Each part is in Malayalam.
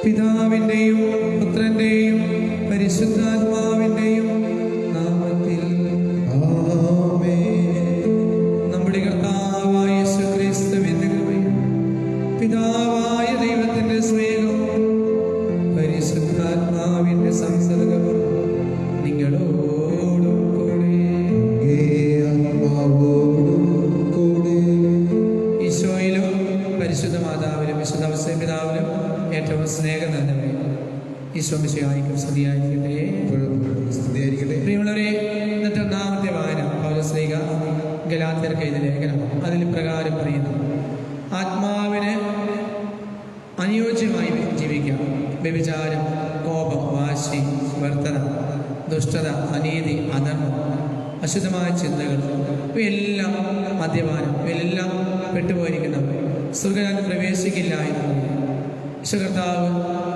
പിതാവിന്റെയും പുത്രന്റെയും പരിശുദ്ധാത്മാവിന്റെയും നാമത്തിൽ ആമേൻ. നമ്മുടെ കർത്താവായ യേശുക്രിസ്തുവിന്റെ കൃപയും പിതാവായ ദൈവത്തിന്റെ സ്നേഹവും പരിശുദ്ധാത്മാവിന്റെ സംസർഗവും നിങ്ങളോടും കൂടെ ഈശോയിലും പരിശുദ്ധ മാതാവിലും വിശുദ്ധ പിതാവിലും ഏറ്റവും സ്നേഹം നിറഞ്ഞവരെ ഈശോ മിശിഹായ്ക്കും സ്തുതിയായിരിക്കട്ടെ. പ്രിയമുള്ളവരെ, ഇന്നത്തെ ഒന്നാമത്തെ വായന പൗലോസ്ലീഹ ഗലാത്യർക്ക് എഴുതിയ ലേഖനം. അതിൽ പ്രകാരം പറയുന്നു: ആത്മാവിന് അനുയോജ്യമായി ജീവിക്കാം. വ്യഭിചാരം, കോപം, വാശി, വർത്തന, ദുഷ്ടത, അനീതി, അധർമ്മം, അശുദ്ധമായ ചിന്തകൾ, ഇവയെല്ലാം മദ്യപാനം, ഇവയെല്ലാം പെട്ടുപോയിരിക്കുന്നവർ സ്വർഗ്ഗരാജ്യത്തിൽ പ്രവേശിക്കില്ല എന്ന് ഈശോകർത്താവ്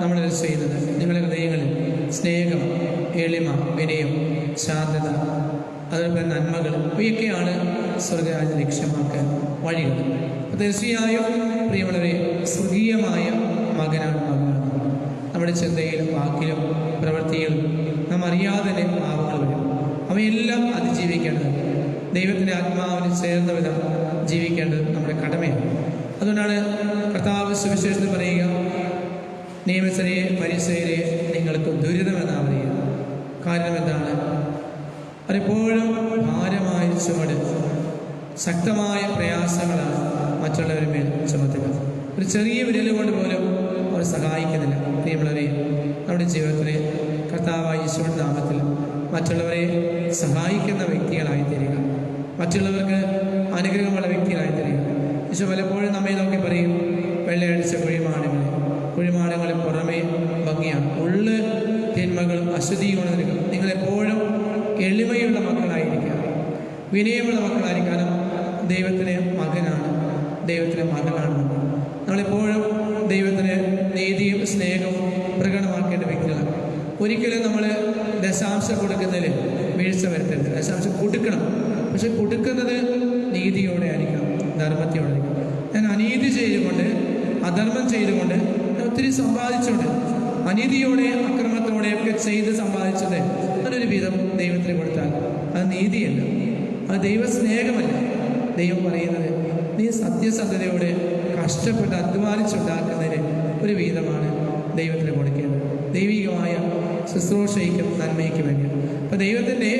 നമ്മളിൽ ചെയ്യുന്നത് നിങ്ങളുടെ ഹൃദയങ്ങളിൽ സ്നേഹം, എളിമ, വിനയം, ശാന്തത, അതുപോലെ നന്മകൾ, ഇവയൊക്കെയാണ് സ്വർഗ്ഗരാജ്യം ലക്ഷ്യമാക്കാൻ വഴികൾ. തീർച്ചയായും പ്രിയമുള്ളവരെ, സ്വർഗീയമായ മകനാണ് മകളാണ്. നമ്മുടെ ചിന്തയിലും വാക്കിലും പ്രവൃത്തിയിലും നാം അറിയാതെ പാവങ്ങൾ വരും. അവയെല്ലാം അതിജീവിക്കേണ്ടത് ദൈവത്തിൻ്റെ ആത്മാവിന് ചേർന്ന വിധം ജീവിക്കേണ്ടത് നമ്മുടെ കടമയാണ്. അതുകൊണ്ടാണ് കർത്താവ് സുവിശേഷത്തിൽ പറയുക: നിയമസരെ പരിസരെ നിങ്ങൾക്ക് ദുരിതമെന്നാണ് പറയുക. കാരണം എന്താണ്? അതെപ്പോഴും ഭാരമായ ചുമട്, ശക്തമായ പ്രയാസങ്ങളാണ് മറ്റുള്ളവരുടെ മേൽ ചുമത്തുക. ഒരു ചെറിയ വിരൽ കൊണ്ട് പോലും അവർ സഹായിക്കുന്നില്ല. പ്രിയമുള്ളവരെ, നമ്മുടെ ജീവിതത്തിലെ കർത്താവായ യേശുവിന്റെ നാമത്തിൽ മറ്റുള്ളവരെ സഹായിക്കുന്ന വ്യക്തികളായി തീരുക, മറ്റുള്ളവർക്ക് അനുഗ്രഹമുള്ള വ്യക്തികളായി തീരുക. ഈശോ പലപ്പോഴും നമ്മെ നോക്കി പറയും: വെള്ളയടിച്ച കുഴിമാടങ്ങളിൽ പുറമേ ഭംഗിയാണ്, ഉള്ള് തിന്മകളും അശുദ്ധികളും നിൽക്കും. നിങ്ങളെപ്പോഴും എളിമയുള്ള മക്കളായിരിക്കുക, വിനയമുള്ള മക്കളായിരിക്കാനും ദൈവത്തിൻ്റെ മകനാണ്, ദൈവത്തിൻ്റെ മകളാണ്. നമ്മളെപ്പോഴും ദൈവത്തിന് നീതിയും സ്നേഹവും പ്രകടമാക്കേണ്ട വ്യക്തികളാണ്. ഒരിക്കലും നമ്മൾ ദശാംശം കൊടുക്കുന്നതിൽ വീഴ്ച വരുത്തരുത്. ദശാംശം കൊടുക്കണം, പക്ഷെ കൊടുക്കുന്നത് നീതിയോടെ ആയിരിക്കണം, ധർമ്മത്തോടെ ആയിരിക്കണം. ഞാൻ അനീതി ചെയ്തുകൊണ്ട്, അധർമ്മം ചെയ്തുകൊണ്ട്, ഒത്തിരി സമ്പാദിച്ചുകൊണ്ട്, അനീതിയോടെ അക്രമത്തോടെയൊക്കെ ചെയ്ത് സമ്പാദിച്ചത് അതൊരു വിധം ദൈവത്തിന് കൊടുത്താൽ അത് നീതിയല്ല, അത് ദൈവസ്നേഹമല്ല. ദൈവം പറയുന്നത് നീ സത്യസന്ധതയോടെ കഷ്ടപ്പെട്ട് അധ്വാനിച്ചുണ്ടാക്കുന്നതിന് ഒരു വീതമാണ് ദൈവത്തിന് കൊടുക്കേണ്ടത്, ദൈവികമായ ശുശ്രൂഷയ്ക്കും നന്മയ്ക്കും വേണ്ടിയാണ്. അപ്പോൾ ദൈവത്തിൻ്റെ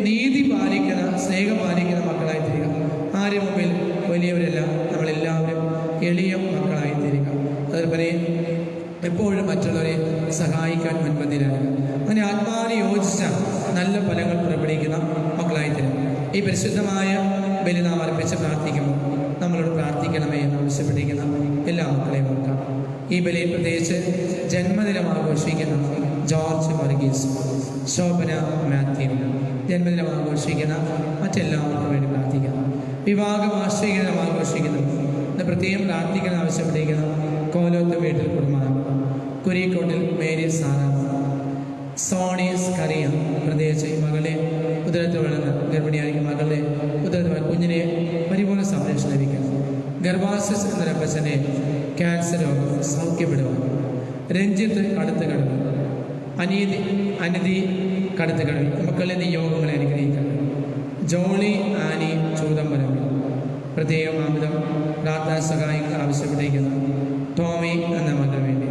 നീതി പാലിക്കുന്ന, സ്നേഹം പാലിക്കുന്ന മക്കളായി തീരുക. ആരും മുമ്പിൽ വലിയവരല്ല, നമ്മളെല്ലാവരും എളിയ മക്കളായി തീരുക. അതുപോലെ എപ്പോഴും മറ്റുള്ളവരെ സഹായിക്കാൻ മുൻപന്തിയിലാണ്. അങ്ങനെ ആത്മാവിനെ യോജിച്ച നല്ല ഫലങ്ങൾ പുറപ്പെടുവിക്കുന്ന മക്കളായി തീരും. ഈ പരിശുദ്ധമായ ബലി നാം അർപ്പിച്ച് പ്രാർത്ഥിക്കുമ്പോൾ നമ്മളോട് പ്രാർത്ഥിക്കണമേ എന്ന് ആവശ്യപ്പെട്ടിരിക്കുന്ന എല്ലാ മക്കളെയും ഓർക്കാം. ഈ ബലിയിൽ പ്രത്യേകിച്ച് ജന്മദിനം ആഘോഷിക്കുന്ന ജോർജ് വർഗീസ്, ശോഭന മാത്യു, ജന്മദിനം ആഘോഷിക്കുന്ന മറ്റെല്ലാവർക്കും വേണ്ടി പ്രാർത്ഥിക്കാം. വിവാഹ വാർഷിക ദിനം ആഘോഷിക്കുന്നു ഇന്ന് പ്രത്യേകം പ്രാർത്ഥിക്കാൻ ആവശ്യപ്പെട്ടിരിക്കുന്ന കോലോത്ത് വീട്ടിൽ കുടുംബം, കുരീക്കോട്ടിൽ മേരി സാറ, സോണീസ് കറിയ, പ്രത്യേകിച്ച് ഈ മകളെ ഉദരത്തിൽ വളർന്ന ഗർഭിണിയായിരിക്കും മകളുടെ ഉദരത്തിൽ കുഞ്ഞിനെ പരിപൂർണ്ണ സംരക്ഷണം ലഭിക്കണം. ഗർഭാസിസ് എന്നൊരപ്പച്ചനെ ക്യാൻസർ രോഗം സൗഖ്യപ്പെടുവാൻ, രഞ്ജിത്ത് കടുത്ത് കടവ്, അനിതി കടുത്ത് കടവിൽ മക്കളുടെ നിയോഗങ്ങളെ അനുഗ്രഹിക്കണം. ജോളി ആനി ചൂതമ്പരം പ്രത്യേകം അമിതം പ്രാർത്ഥനാ സഹായങ്ങൾ ആവശ്യപ്പെട്ടിരിക്കുന്നു. ടോമി എന്ന മകൾക്ക് വേണ്ടി,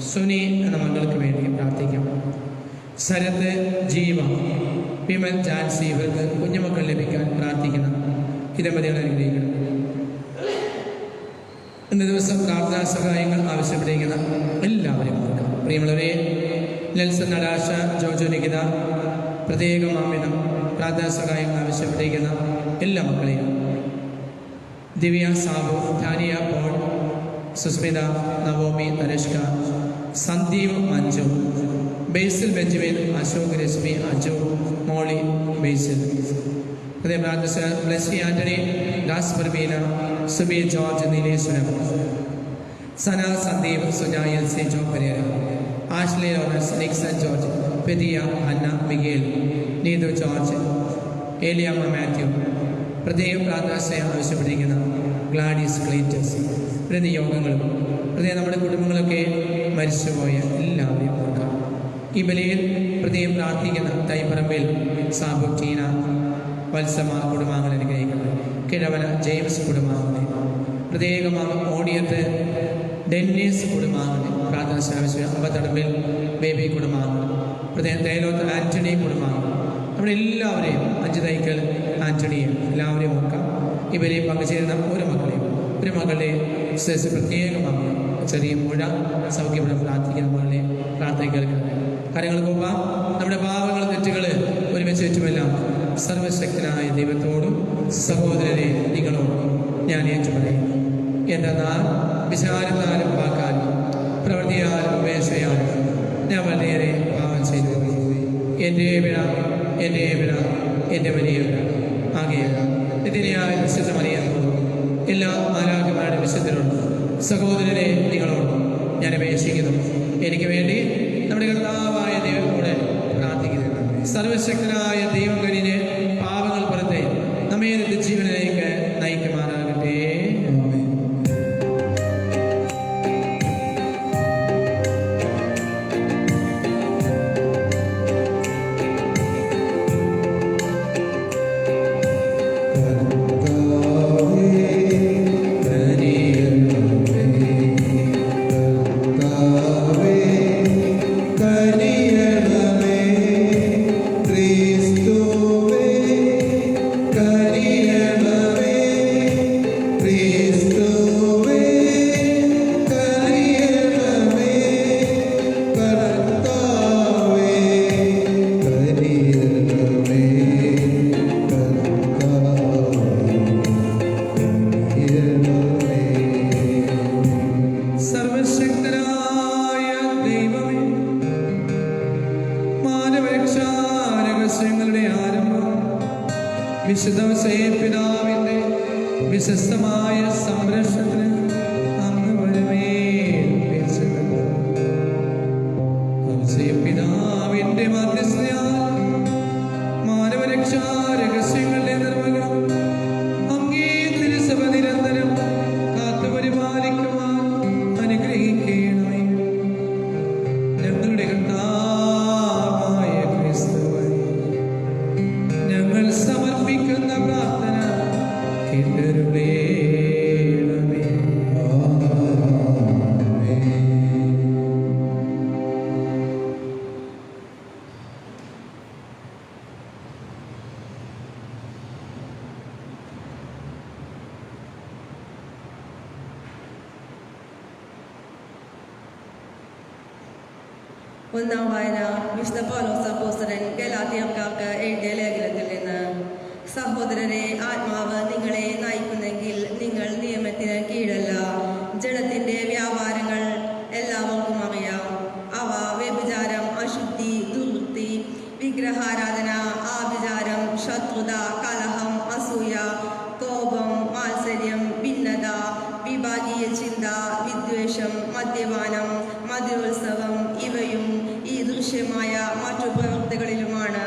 സുനി എന്ന മകൾക്ക് വേണ്ടി പ്രാർത്ഥിക്കാം. ശരത്, ജീവ, വിമൽ, ജാൻസി ഇവർക്ക് കുഞ്ഞുമക്കൾ ലഭിക്കാൻ പ്രാർത്ഥിക്കുന്ന ഈ ദമ്പതികളെ അനുഗ്രഹിക്കണം. ഇന്ന് ദിവസം പ്രാർത്ഥനാ സഹായങ്ങൾ ആവശ്യപ്പെട്ടിരിക്കുന്ന എല്ലാവരും കൊടുക്കാം. പ്രിയമുള്ളവരെ, നെൽസൺ, നടാശ, ജോജോ, നികിത പ്രത്യേകം അമിതം പ്രാർത്ഥനാ സഹായങ്ങൾ ആവശ്യപ്പെട്ടിരിക്കുന്ന എല്ലാ മക്കളെയും, Divya, Sabu, Dhaniya, Paul, Susmitha, Naomi, Narashka, Sandeep, Manju, Basil, Benjamin, Ashok, Reshmi, Aju, Molly, Basil, അതേ പ്രാർത്ഥിച്ച Blessy Antony, Gaspar, Beena, Subi, George, Neeleswaram, Sana, Sandeep, Sujaya, L C, Jo Pereira, Ashley, Lawrence, Nixon, George, പെതിയ, Anna, Miguel, Neethu, George, Eliyamma, Mathew, പ്രത്യേകം പ്രാർത്ഥനാശയം ആവശ്യപ്പെട്ടിരിക്കുന്ന ഗ്ലാഡീസ്, ക്ലീറ്റസ്, പ്രതിയോഗങ്ങളും പ്രത്യേകം നമ്മുടെ കുടുംബങ്ങളൊക്കെ മരിച്ചുപോയ എല്ലാവരെയും ഓർക്കാം. ഈ ബലിയിൽ പ്രത്യേകം പ്രാർത്ഥിക്കുന്ന തൈപ്പറമ്പിൽ സാബു, ടീന, വത്സമ കുടുംബാംഗങ്ങളെ അനുഗ്രഹിക്കുന്നത്. കിഴവന ജെയിംസ് കുടുംബാംഗങ്ങളെ, പ്രത്യേകമാണ് ഓടിയത്ത് ഡെന്നീസ് കുടുംബാംഗങ്ങളെ പ്രാർത്ഥനാശയം ആവശ്യം. അമ്പത്തടമ്പിൽ ബേബി കുടുംബാംഗങ്ങൾ, പ്രത്യേകം തേലോത്ത് ആന്റണി കുടുംബാംഗങ്ങൾ, നമ്മുടെ എല്ലാവരെയും, അഞ്ച് തൈക്കൽ ആന്റണിയെ എല്ലാവരെയും ഓർക്കാം. ഇവരെ പങ്കുചേരുന്ന ഒരു മകളുടെ പ്രത്യേകമാണ് ചെറിയ മുഴ സൗഖ്യപ്പെടാൻ പ്രാർത്ഥിക്കുന്ന മകളെ പ്രാർത്ഥന കേൾക്കുന്നത്. കാര്യങ്ങൾ പോകാം. നമ്മുടെ പാപങ്ങൾ, തെറ്റുകൾ ഒരുമിച്ച് ചുറ്റുമെല്ലാം സർവശക്തനായ ദൈവത്തോടും സഹോദരരെ നിങ്ങളോടും ഞാൻ ഏറ്റുപറയുന്നു. എന്നാൽ വിചാരത്താലും വാക്കാലും പ്രവൃത്തിയാലും ഉപേക്ഷയാലും ഞാൻ വളരെയേറെ പാപം ചെയ്തു പോയി. എൻ്റെ വിട എൻ്റെ വലിയ വിട ആകെയാണ് ഇതിനെയായ വിശുദ്ധമറിയാത്തോടും എല്ലാ മാലാഖമാരുടെ വിശുദ്ധരോടും സഹോദരരെ നിങ്ങളോടും ഞാൻ അപേക്ഷിക്കുന്നു. എനിക്ക് വേണ്ടി നമ്മുടെ കർത്താവായ ദൈവത്തോടെ പ്രാർത്ഥിക്കുന്നു. സർവശക്തനായ ദൈവം കഴിഞ്ഞ് പാപങ്ങൾ പുറത്തെ നമ്മെ നിത്യജീവനിലേക്ക് നയിക്കുമാറാകട്ടെ. വിശുദ്ധ പിതാവിന്റെ വിശ്വസ്തമായ സംരക്ഷണത്തിന് അങ്ങ് പിതാവിന്റെ മധ്യസ്ഥയാൽ മാനവരക്ഷാ രഹസ്യങ്ങളുടെ നിർവഹണം അങ്ങേ തിരുസഭ നിരന്തരം കാത്തുപരിപാലിക്കുവാൻ അനുഗ്രഹിക്കണമേ. ഞങ്ങളുടെ കർത്താവായ ക്രിസ്തുവേ, ഞങ്ങൾ സമർപ്പിക്കുന്ന പ്രാർത്ഥന കേട്ടരുളേണമേ. ഒന്നാം വായന വിശുദ്ധ പൗലോസ് അപ്പോസ്തലൻ ഗലാത്യർക്കാർക്ക് എഴുതിയ ലേഖനത്തിൽ നിന്ന്. സഹോദരരെ, ആത്മാവ് നിങ്ങളെ നയിക്കുന്നെങ്കിൽ നിങ്ങൾ നിയമത്തിന് കീഴല്ല. ജഡത്തിന്റെ വ്യാപാരങ്ങൾ എല്ലാവർക്കും അറിയാം. അവ വ്യഭിചാരം, അശുദ്ധി, ദുർവൃത്തി, വിഗ്രഹാരാധന, ആഭിചാരം, ശത്രുത, കലഹം, അസൂയ, കോപം, മാത്സര്യം, ഭിന്നത, മദ്യപാനം, മദ്യോത്സവം ഇവയും ഈ ദൃശ്യമായ മറ്റു പ്രവൃത്തികളിലുമാണ്.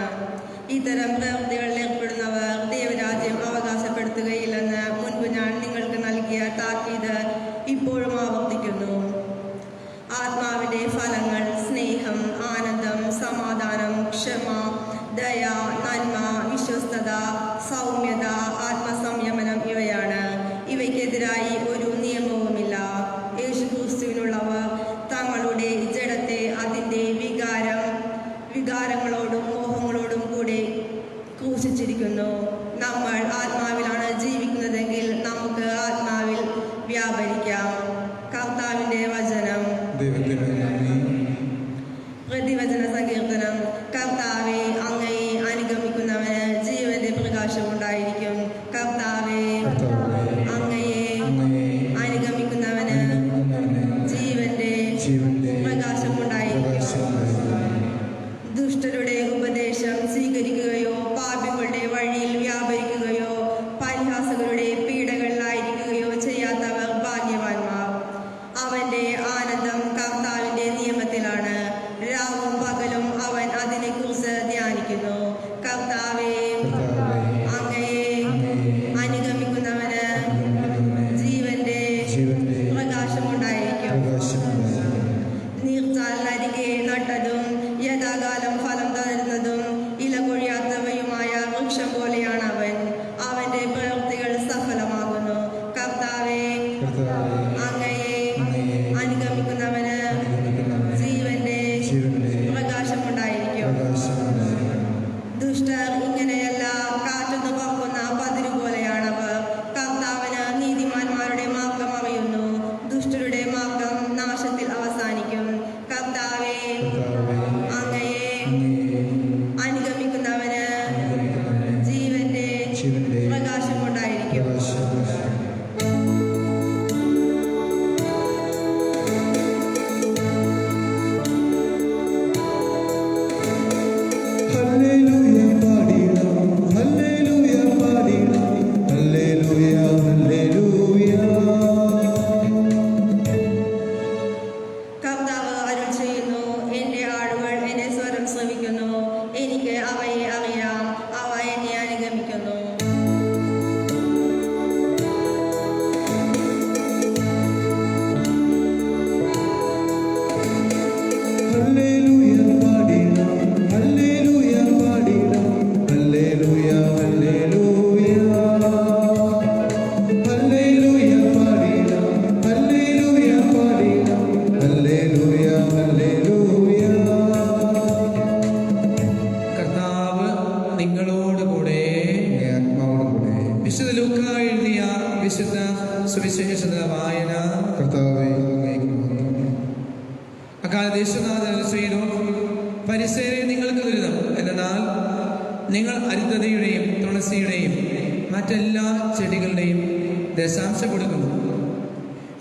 ഇത്തരം പ്രവൃത്തികളിൽ ഏർപ്പെടുന്നവർ ദൈവരാജ്യം അവകാശപ്പെടുത്തുകയില്ലെന്ന് മുൻപ് ഞാൻ നിങ്ങൾക്ക് നൽകിയ താക്കീത് ഇപ്പോഴും ആവർത്തിക്കുന്നു. ആത്മാവിന്റെ ഫലങ്ങൾ സ്നേഹം, ആനന്ദം, സമാധാനം, ക്ഷമ, ദയ, നന്മ, വിശ്വസ്തത, സൗമ്യത, ആത്മസംയമനം ഇവയാണ്. ഇവയ്ക്കെതിരായി ഒരു നിയമവുമില്ല. യേശുക്രിസ്തുവിനുള്ളവർ തങ്ങളുടെ ജഡത്തെ അതിൻ്റെ വികാരങ്ങളോടും മോഹങ്ങളോടും കൂടെ ക്രൂശിച്ചിരിക്കുന്നു. നമ്മൾ ആത്മാവിലാണ് ജീവിക്കുന്നതെങ്കിൽ നമുക്ക് ആത്മാവിൽ വ്യാപരിക്കാം. കർത്താവിന്റെ വചനം. പ്രതിവചന സങ്കീർത്തനം. കർത്താവെ, അങ്ങയെ അനുഗമിക്കുന്നവന് ജീവന്റെ പ്രകാശമുണ്ടായിരിക്കും. കർത്താവെ, അങ്ങയെ അനുഗമിക്കുന്നവന് ജീവന്റെ പ്രകാശമുണ്ടായിരിക്കും. ദുഷ്ടരുടെ ഉപദേശം സ്വീകരിക്കുകയോ പാപികളുടെ വഴിയിൽ വ്യാപരിക്കുകയോ പരിഹാസകരുടെ പീഡകളിലായിരിക്കുകയോ ചെയ്യാത്തവർ ഭാഗ്യവാന്മാർ. അവന്റെ ആനന്ദം കർത്താവിന്റെ നിയമത്തിലാണ്. രാവും പകലും അവൻ അതിനെക്കുറിച്ച് ധ്യാനിക്കുന്നു. കർത്താവെ, അങ്ങയെ അനുഗമിക്കുന്നവന് ജീവന്റെ പ്രകാശമുണ്ടായിരിക്കും. നീർച്ചാലിനരികെ നട്ടതും യഥാകാലം ഫലം തരുന്നതും ഇല കൊഴിയാത്തവയുമായ വൃക്ഷം പോലെയാണ് അവൻ. അവന്റെ പ്രവൃത്തികൾ സഫലമാകുന്നു. കർത്താവെ, അങ്ങയെ അനുഗമിക്കുന്നവന് ജീവന്റെ പ്രകാശമുണ്ടായിരിക്കും. ദുഷ്ടർ ഇങ്ങനെയല്ല, കാറ്റൊന്നു പറക്കുന്ന പതിരു പോലെയാണവർ. കർത്താവിന് നീതിമാന്മാരുടെ മാർഗം അറിയുന്നു. ദുഷ്ടരുടെ മാർഗം നാശത്തിൽ അവസാനിക്കും. കർത്താവെ, അങ്ങയെ അനുഗമിക്കുന്നവന് ജീവന്റെ പ്രകാശമുണ്ടായിരിക്കും. കർത്താവ് അരുൾ ചെയ്യുന്നു, എന്റെ ആടുകൾ എന്റെ സ്വരം ശ്രവിക്കുന്നു. എനിക്ക് അവയെ അറിയാം, അവ എന്നെ അനുഗമിക്കുന്നു. കർത്താവ് നിങ്ങളോടുകൂടെ. വിശുദ്ധ ലൂക്കാ എഴുതിയ വിശുദ്ധ സുവിശേഷത്തിലെ വായന. അക്കാലത്ത് യേശുനാഥൻ ചെയ്തു, പരിസേരെ നിങ്ങൾക്ക് ദുരിതം, എന്നാൽ നിങ്ങൾ അരുദ്ധതയുടെയും തുളസിയുടെയും മറ്റെല്ലാ ചെടികളുടെയും ദശാംശം കൊടുക്കുന്നു.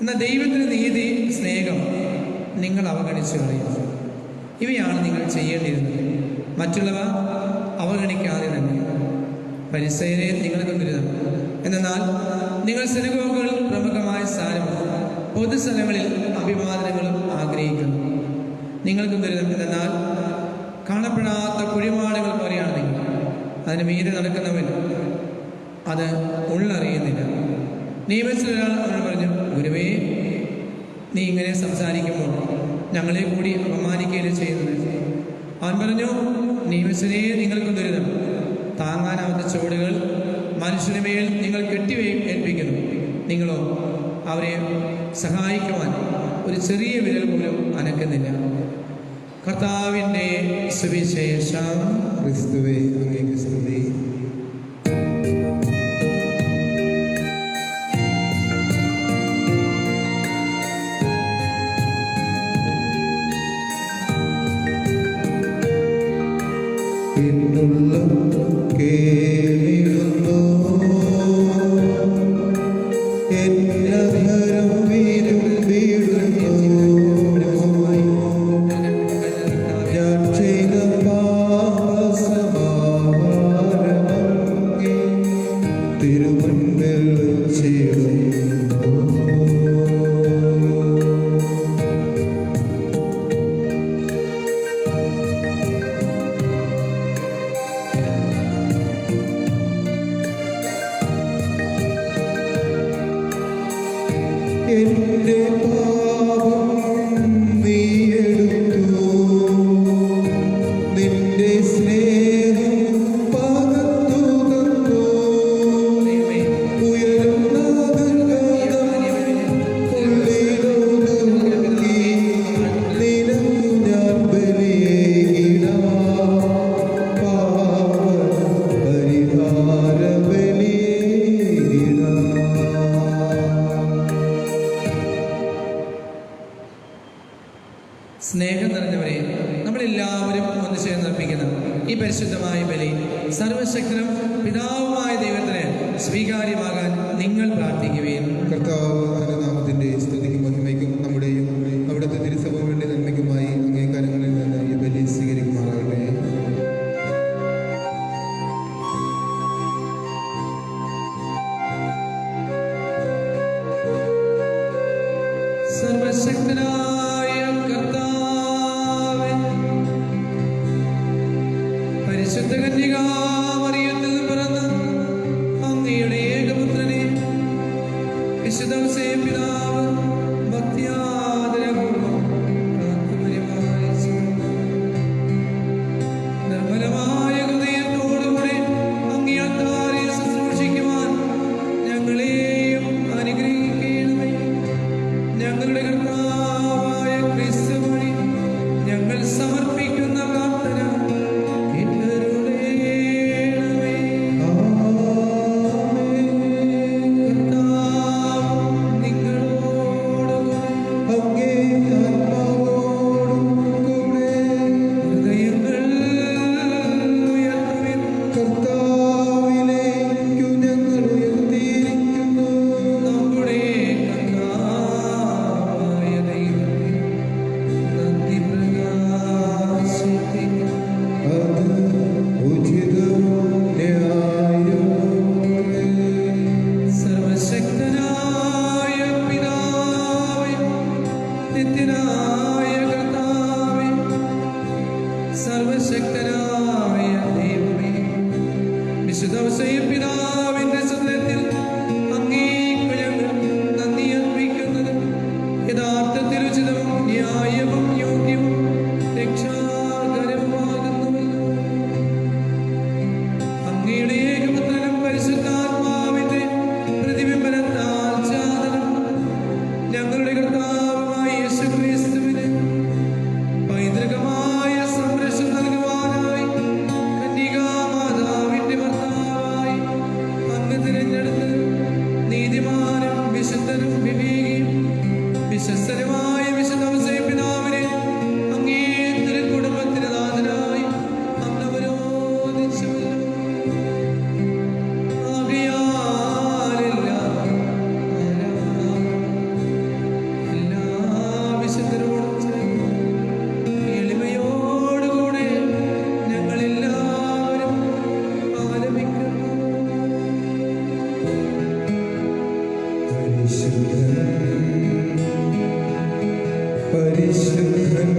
എന്നാൽ ദൈവത്തിന് നീതി, സ്നേഹം നിങ്ങൾ അവഗണിച്ചു കളയും. ഇവയാണ് നിങ്ങൾ ചെയ്യേണ്ടിയിരുന്നത്. മറ്റുള്ളവ അവഗണിക്കാതെ തന്നെ. പരിസേരെ നിങ്ങൾക്ക് ദുരിതം, എന്നാൽ നിങ്ങൾ സിനഗോഗുകളിൽ പ്രമുഖമായ സ്ഥാനവും പൊതുസ്ഥലങ്ങളിൽ അഭിവാദനങ്ങളും ആഗ്രഹിക്കുന്നു. നിങ്ങൾക്ക് ദുരിതം, എന്നാൽ കാണപ്പെടാത്ത കുഴിമാടുകൾ പോലെയാണ് നിങ്ങൾ. അതിന് മീതെ നടക്കുന്നവൻ അത് ഉള്ളറിയുന്നില്ല. നിയമത്തിൽ ഒരാൾ അവൻ പറഞ്ഞു, ഗുരുവേ, നീ ഇങ്ങനെ സംസാരിക്കുമ്പോൾ ഞങ്ങളെ കൂടി അപമാനിക്കുകയാണ് ചെയ്യുന്നത്. അവൻ പറഞ്ഞു, നിയമത്തിനെ നിങ്ങൾക്ക് ദുരിതം. താങ്ങാനാവാത്ത ചുവടുകൾ മനുഷ്യന് മേൽ നിങ്ങൾ ഏൽപ്പിക്കുന്നു. നിങ്ങളോ അവരെ സഹായിക്കുവാൻ ഒരു ചെറിയ വിരൽ പോലും അനക്കുന്നില്ല. കർത്താവിൻ്റെ സുവിശേഷം. ക്രിസ്തുവേ, അങ്ങേക്ക് സ്തുതി. എന്നുള്ളം കേളിടുന്നു, എന്നധരം വീടുന്നു. ഞാൻ ചെയ്ത പാപസമാഹാരമങ്ങേ തിരുമുൻപിൽ ചേരുന്നു. എന്റെ പാപം നീ എടുത്തു. നിന്റെ സ്നേഹം പകർന്നു തന്നു. ഉയരുന്ന ഉള്ളിലൊതുക്കി നിനക്കു ഞാൻ ബലിയേകിടാം. പാപപരിഹാര ബലിയേകിടാം. സ്നേഹം നിറഞ്ഞവരെ, നമ്മളെല്ലാവരും ഒന്ന് ചേർന്ന് അർപ്പിക്കുന്ന ഈ പരിശുദ്ധമായ ബലി സർവശക്തനും പിതാവുമായ ദൈവത്തിന് സ്വീകാര്യമാകാൻ നിങ്ങൾ പ്രാർത്ഥിക്കുകയും കർത്താവ് തന്റെ നാമത്തിന്റെ സ്തുതിക്കും മഹിമയ്ക്കും നമ്മുടെയും അവിടുത്തെ തിരുസഭ വേണ്ടി നന്മയ്ക്കുമായി അംഗീകാരങ്ങളിൽ നിന്ന് ഈ ബലി സ്വീകരിക്കുമാറാകട്ടെ. സർവശക്തനായ കർത്താവേ, പരിശുദ്ധ കന്യകാമറിയത്തിൽ പിറന്ന അങ്ങയുടെ ഏകപുത്രനെ വിശുദ്ധ ഔസേപ്പ് പിതാവ് ഭക്തിയാദരപൂർവ്വം കാത്തുപരിപാലിച്ചു. നിർമ്മലമായ ഹൃദയത്തോടുകൂടെ അങ്ങേ അത്താഴത്തിൽ ശുശ്രൂഷിക്കുവാൻ ഞങ്ങളെയും അനുഗ്രഹിക്കണമേ. ഞങ്ങളുടെ കർത്താവായ ക്രിസ്തു വഴി ഞങ്ങൾ സമർപ്പിക്കുന്ന പ്രാർത്ഥന കേട്ടരുളേണമേ. കർത്താവ് നിങ്ങളോടുകൂടെ അങ്ങേ ആത്മാവോടും കൂടെ ഹൃദയങ്ങൾ ഉയർത്തുവിൻ. കർത്താവിലേക്കു ഞങ്ങൾ ഉയർത്തിയിരിക്കുന്നു. നമ്മുടെ കർത്താവായ ദൈവമേ, നന്ദി പ്രകാശിപ്പിക്കും. അത് ഉചിതവും ന്യായവുമത്രേ. സർവശക്തനായ പിതാവേ, നിത്യനായ കർത്താവേ, സർവശക്തനായ ദൈവമേ, വിശുദ്ധ ഔസേപ്പ് പിതാവിന്റെ സത്യത്തിൽ അങ്ങേക്കു ഞങ്ങൾ നന്ദി അർപ്പിക്കുന്നത് യഥാർത്ഥത്തിൽ ഉചിതവും ന്യായവും യോഗ്യവും രക്ഷാകരവുമാകുന്നുവല്ലോ. അങ്ങയുടെ ഏകപുത്രനും പരിശുദ്ധാത്മാവിന്റെ പ്രതിബിംബനത്താൽ ജാതനും ഞങ്ങളുടെ കർത്താവുമായ യേശുക്രിസ്തുവിന് പൈതൃകമായ സംരക്ഷണം നൽകുവാനായി കന്യകാമാതാവിന്റെ ഭർത്താവായി അങ്ങ് തിരഞ്ഞെടുത്ത് നീതിമാനും വിശുദ്ധനും വിവേകിയും വിശ്വസ്തനുമായ വിശുദ്ധ ഔസേപ്പ് പിതാവിനെ അങ്ങേ തിരുക്കുടുംബത്തിന് നാഥനായി അങ്ങ് അവരോധിച്ചുവല്ലോ. എല്ലാ വിശുദ്ധരോടും ചേർന്ന് എളിമയോടുകൂടെ ഞങ്ങളെല്ലാവരും ആലപിക്കുന്നു. പരിശുദ്ധൻ പരിശുദ്ധൻ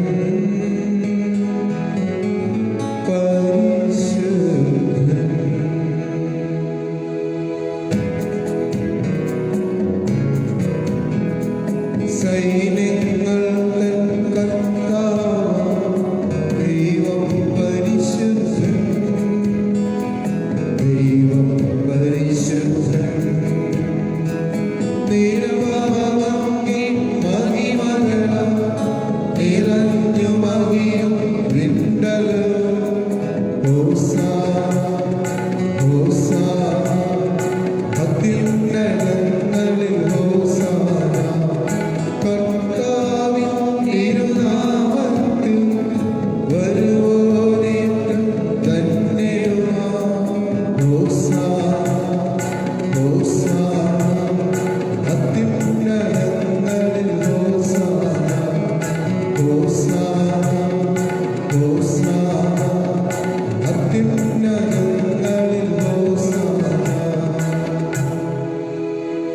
സൈന്യങ്ങൾ തൻ കർത്താവ് ദൈവം പരിശുദ്ധൻ. ദൈവം പരിശുദ്ധൻ. നിരവധി മഹിമകളാൽ നിറഞ്ഞു മഹിയും വിണ്ടലും. ഹോസാന, ഹോസാന, അത്യുന്നതങ്ങളിൽ ഹോസാന. കർത്താവിൻ തിരുനാമത്തിൽ വരുവോനേറ്റം ധന്യരുമാ. ഹോസാന, ഹോസാന, അത്യുന്നതങ്ങളിൽ ഹോസാന. ഹോസാന, ഹോസാന, അത്യുന്നതങ്ങളിൽ ഹോസാന.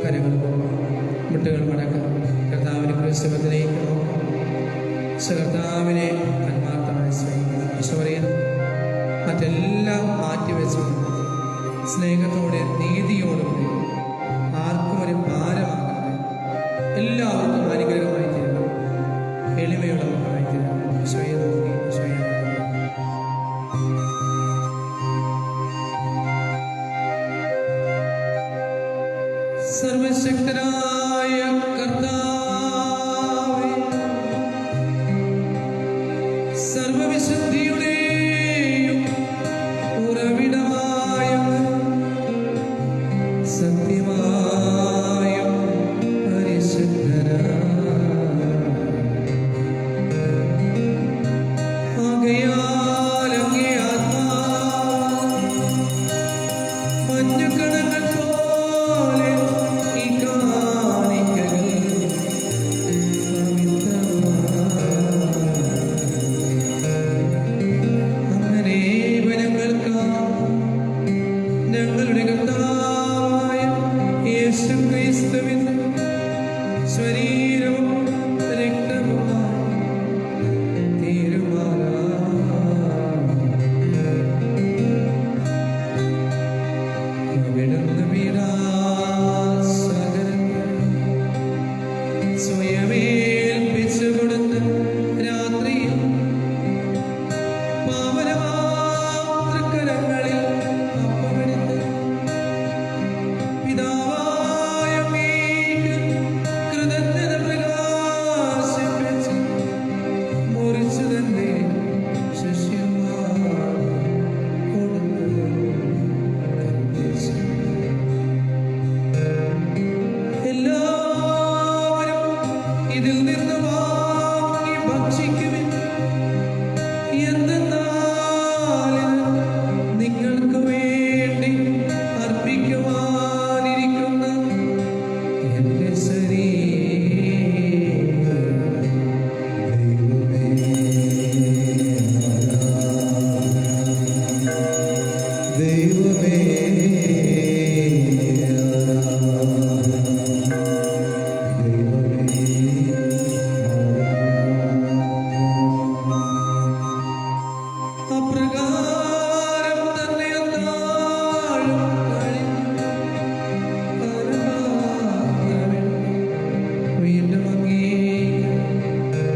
കരങ്ങൾ മുട്ടുകൾ മടക്കാം. കർത്താവിന്റെ ക്രിസ്തുവിലേക്ക് നോക്കാം. കർത്താവിനെ ആത്മാർത്ഥമായി സ്നേഹിക്കണം. ഈശോ പറയുന്നു, മറ്റെല്ലാം മാറ്റിവെച്ചുകൊണ്ട് സ്നേഹത്തോടെ നീതിയോടുകൂടി ആർക്കും ഒരു ഭാരമാകാതെ സർവശക്തനായ കർത്താവേ, സർവവിശുദ്ധിയുടെയും ഉറവിടമായ സത്യമായ പരിശുദ്ധനായ ആകയാൽ അങ്ങേ ആത്മാവ് മഞ്ഞുകണങ്ങൾ പോലെ ഈ കാണിക്കകൾ അങ്ങനെ ഞങ്ങളുടെ കർത്താവായ യേശു ക്രിസ്തുവിന്റെ ശരീരവും രക്തവുമായി അവിടുന്ന് സ്വയമേൽപ്പിച്ചു കൊടുത്ത രാത്രിയിൽ പാവനമാതൃക്കരങ്ങളിൽ അപ്പമെടുത്ത് പിതാവായ അങ്ങേക്ക് കൃതജ്ഞത പ്രകാശിപ്പിച്ച് മുറിച്ചു തന്റെ ശിഷ്യന്മാർ കൊടുത്തു. എല്ലാവരും ഇതിൽ നിന്ന് വാങ്ങി ഭക്ഷിക്കുവിൻ. എന്തെന്നാൽ നിങ്ങൾക്ക് വേണ്ടി അർപ്പിക്കുവാനിരിക്കുന്ന എന്റെ ശരീരം. ദൈവമേ അപ്രകാരം തന്നെ അന്നാളും കഴിഞ്ഞു വീണ്ടും അങ്ങേക്ക്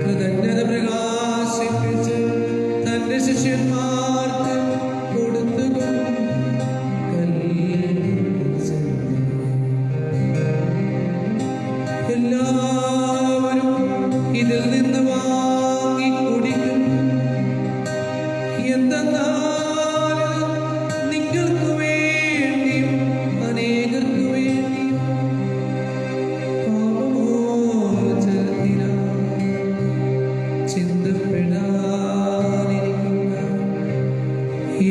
കൃതജ്ഞത പ്രകാശിപ്പിച്ച് തന്റെ ശിഷ്യന്മാർക്ക് കൊടുത്തുകൊണ്ട് കൽപ്പിച്ചു. എല്ലാവരും ഇതിൽ നിന്ന് വാങ്ങി കുടിക്കും. എന്തെന്നാൽ നിങ്ങൾക്ക് വേണ്ടിയും അനേകർക്ക് വേണ്ടിയും പാപമോചനത്തിനായി ചിന്തപ്പെടാനിരിക്കുന്ന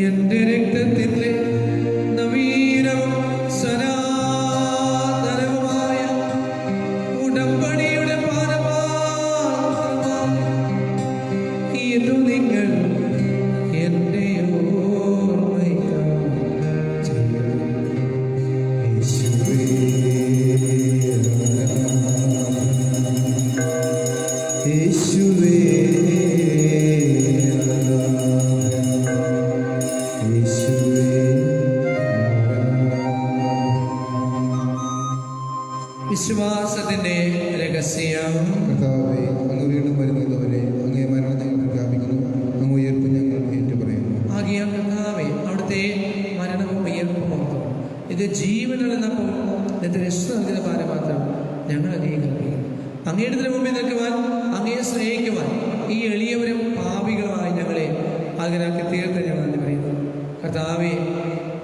എന്റെ രക്തത്തിന്റെ നവീനവും സനാതനവുമായ ഉടമ്പടിയുടെ പാനപാത്രമായി ഇതു നിങ്ങൾ എന്റെ ഓർമ്മയ്ക്കായി ചെയ്യണം. യേശുവേ യേശുവേ വിശ്വാസത്തിന്റെ രഹസ്യം. കർത്താവേ, അങ്ങ് വീണ്ടും വരുന്നതുവരെ അങ്ങേ മരണം ഞങ്ങൾ പ്രഖ്യാപിക്കുന്നു. അങ്ങ് ഉയർപ്പ് ഞങ്ങൾ ഏറ്റുപറയുന്നു. ആകിയാൽ കർത്താവേ, അവിടുത്തെ മരണവും ഉയർപ്പും ഓർത്തു ഇത് ജീവനെന്നപ്പോൾ ഇത് രക്ഷ നൽകുന്ന പാനപാത്രം ഞങ്ങൾ അംഗീകരിക്കും. അങ്ങയുടെ മുമ്പിൽ നിൽക്കുവാൻ, അങ്ങയെ സ്നേഹിക്കുവാൻ ഈ എളിയവരും പാപികളുമായി ഞങ്ങളെ ആഗ്രഹാക്കി തീർത്ത് ഞങ്ങൾ നന്ദി പറയുന്നു. കർത്താവേ,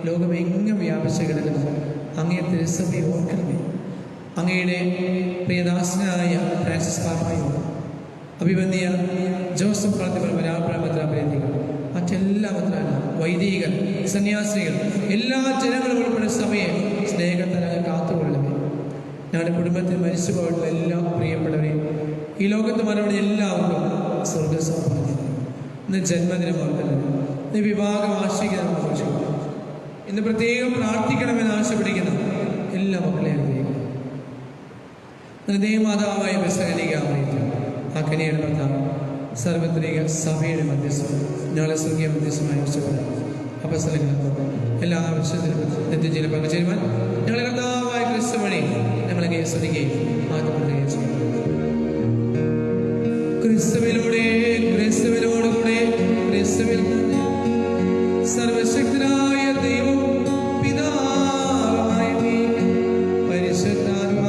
ലോകമെങ്ങും വ്യാപിച്ചു കിടക്കുന്നു അങ്ങയെ തിരുസഭയെ ഓർക്കണമേ. അങ്ങയുടെ പ്രിയദാസനായ ഫ്രാൻസിസ് പാപ്പായോട്, അഭിവന്യ ജോസഫ് പരാപ്രമത്രാപ്രേതികൾ, മറ്റെല്ലാ മത്രാന്മാർ, വൈദികർ, സന്യാസികൾ, എല്ലാ ജനങ്ങളും ഉൾപ്പെടെ സഭയെ സ്നേഹത്തിനായി കാത്തുകൊള്ളണമേ. ഞങ്ങളുടെ കുടുംബത്തിൽ മരിച്ചു പോയിട്ടുള്ള എല്ലാ പ്രിയപ്പെട്ടവരെയും ഈ ലോകത്ത് മരണ എല്ലാവർക്കും സ്വർഗസമർപ്പിക്കുന്നു. ഇന്ന് ജന്മദിനം ഓർക്കുന്നത്, ഇന്ന് വിവാഹം ആശിക്കുന്ന ആഘോഷിക്കുന്നു. ഇന്ന് പ്രത്യേകം പ്രാർത്ഥിക്കണമെന്ന് ആവശ്യപ്പെടിക്കുന്ന എല്ലാ മക്കളെയും അറിയിക്കുന്നു. ദേവമാതാവായ ബസലികാമറിയത്തിൽ ആ കനിയുടെ ഭർത്താവ് സർവത്രിക സഭയുടെ മധ്യസ്ഥം ഞങ്ങളെ സ്വർഗീയ മധ്യസ്ഥമായി ആവശ്യപ്പെടുന്നു. അപ്പസ്തലങ്ങളോട് എല്ലാ ആവശ്യത്തിലും നിത്യജീവൻ പങ്കുചേരുവാൻ ഞങ്ങളെ കർത്താവായ ക്രിസ്തു വഴി ഞങ്ങളെ സ്തുതിക്കുകയും ആത്മപ്രദയം ചെയ്യും. ക്രിസ്തുവിനോടുകൂടെ ക്രിസ്തുവിൽ സർവശക്തനായ ദൈവം പിതാവായ പരിശുദ്ധാത്മാ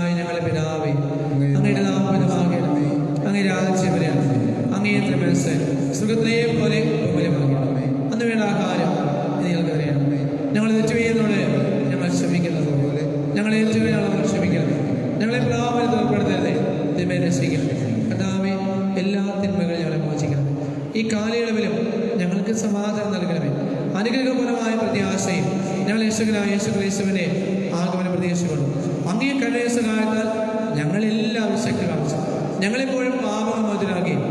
സ്വർഗസ്ഥനായ ഞങ്ങളുടെ പിതാവേ, അങ്ങയുടെ നാമം പൂജിതമാകണമേ. അങ്ങയുടെ രാജ്യം വരണമേ. അങ്ങയുടെ തിരുമനസ്സ് സ്വർഗ്ഗത്തിലെ പോലെ ഭൂമിയിലുമാകണമേ. അന്ന് വേണ്ട ആഹാരം ഞങ്ങൾക്ക് തരണമേ. ഞങ്ങൾ തെറ്റ് ചെയ്യുന്നതോട് ഞങ്ങൾ ക്ഷമിക്കുന്നത് പോലെ ഞങ്ങളെ ഞങ്ങൾ ക്ഷമിക്കണമേ. ഞങ്ങളെ പ്രലോഭനത്തിൽ ഉൾപ്പെടുത്തരുതേ, തിന്മയെ രക്ഷിക്കണമേ. കർത്താവേ, എല്ലാ തിന്മകളും ഞങ്ങളെ മോചിക്കണമേ. ഈ കാലയളവിലും ഞങ്ങൾക്ക് സമാധാനം നൽകണമേ. അനുഗ്രഹപരമായ പ്രത്യാശയും ഞങ്ങൾ യേശുവിനായ യേശുക്രിസ്തുവിനെ ആഗമന പ്രതീക്ഷകൊണ്ടു അങ്ങേ കഴിയ സഹായത്താൽ ഞങ്ങളെല്ലാവരും ശക്തി കാണിച്ചു ഞങ്ങളെപ്പോഴും പാപമോചനാകുകയും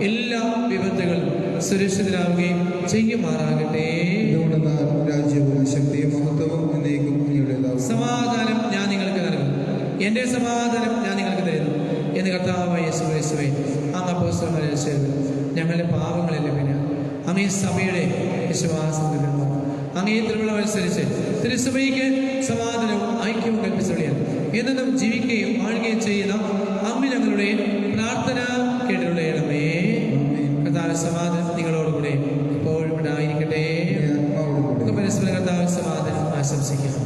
എല്ലാ വിപത്തുകളും സുരക്ഷിതരാകുകയും ചെയ്യുമാറാകട്ടെ. രാജ്യവും ശക്തിയും മഹത്വവും എന്നേക്കും അങ്ങയുടേതാകും. സമാധാനം ഞാൻ നിങ്ങൾക്ക് നൽകും, എൻ്റെ സമാധാനം ഞാൻ നിങ്ങൾക്ക് തരുന്നു എന്ന് കർത്താവായ യേശുക്രിസ്തുവേ അങ്ങ് അപ്പോസ്തലന്മാരെ ചെയ്തു. ഞങ്ങളുടെ പാപങ്ങളെല്ലാം പിന്നെ അങ്ങേ സഭയുടെ വിശ്വാസം നൽകുന്നു. അങ്ങേ തിരുവള്ളമനുസരിച്ച് തിരുസഭയ്ക്ക് സമാധാനവും ഐക്യവും കൽപ്പിച്ചുള്ളിയാണ് എന്നും ജീവിക്കുകയും വാഴുകയും ചെയ്യുന്ന അങ്ങ് ഞങ്ങളുടെ പ്രാർത്ഥന കേട്ടുള്ളണമേ. കർത്താവ് സമാധാനം നിങ്ങളോടുകൂടെ എപ്പോഴും ഉണ്ടായിരിക്കട്ടെ. പരസ്പരം കർത്താവ് സമാധാനം ആശംസിക്കുന്നു.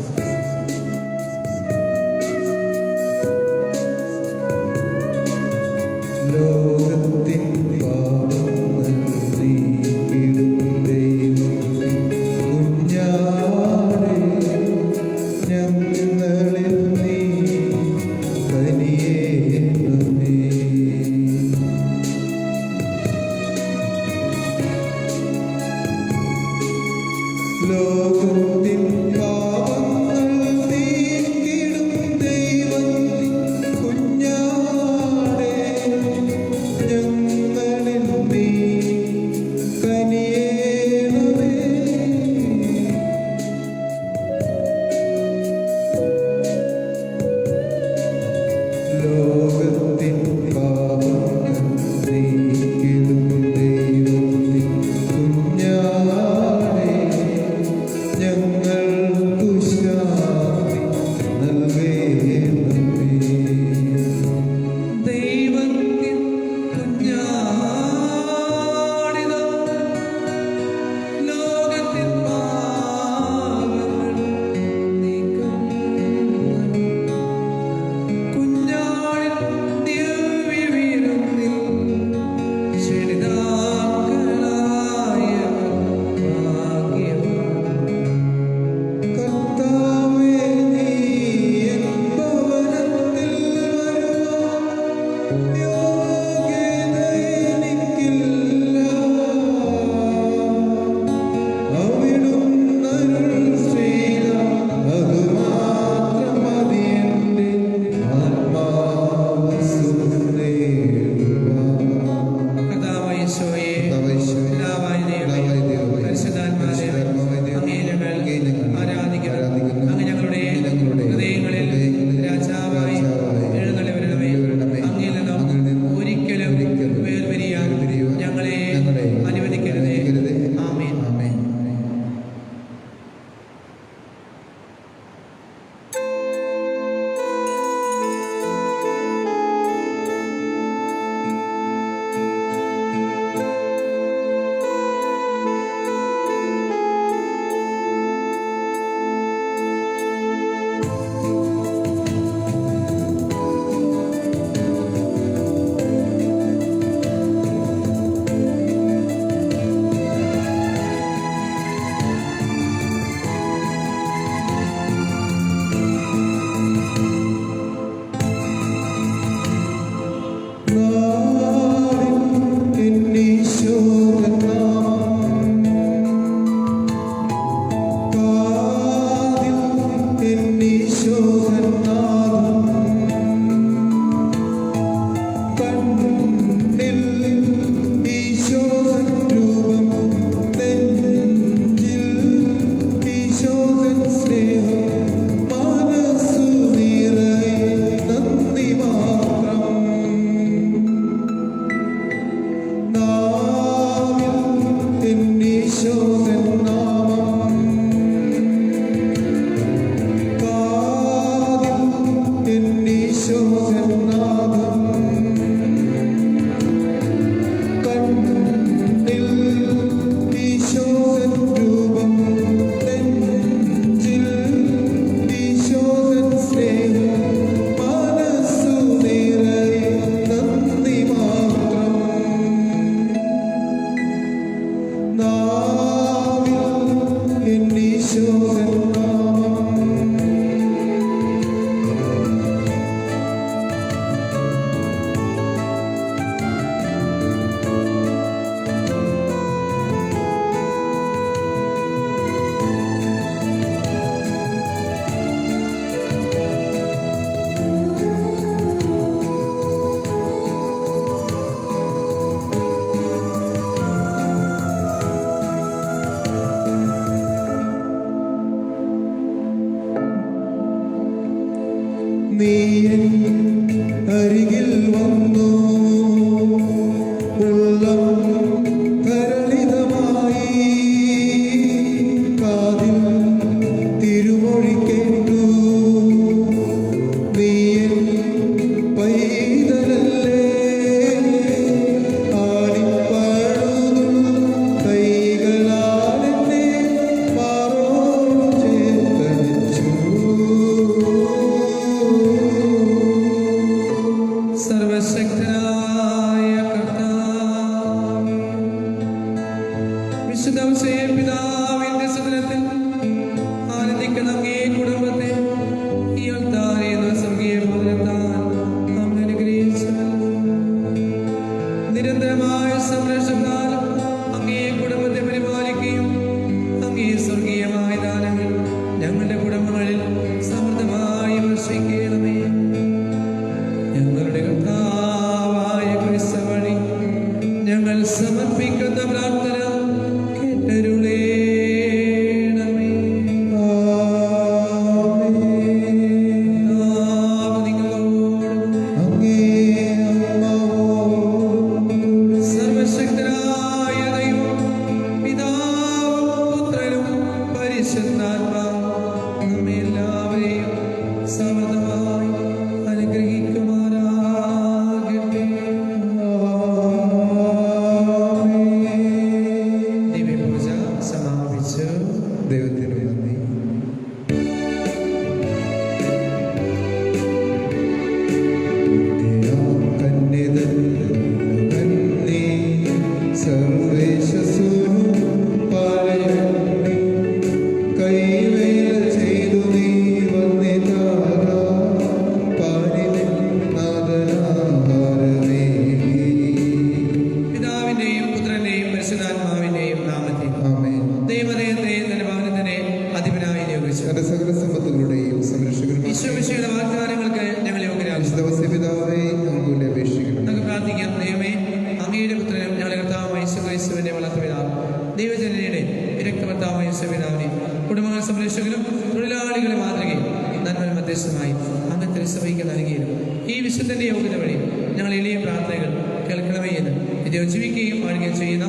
വിശുദ്ധന്റെ യോഗ്യത വഴി ഞങ്ങൾ എളിയ പ്രാർത്ഥനകൾ കേൾക്കണമേ എന്ന് ഇത് ജീവിക്കുകയും വാഴുകയും ചെയ്യുന്ന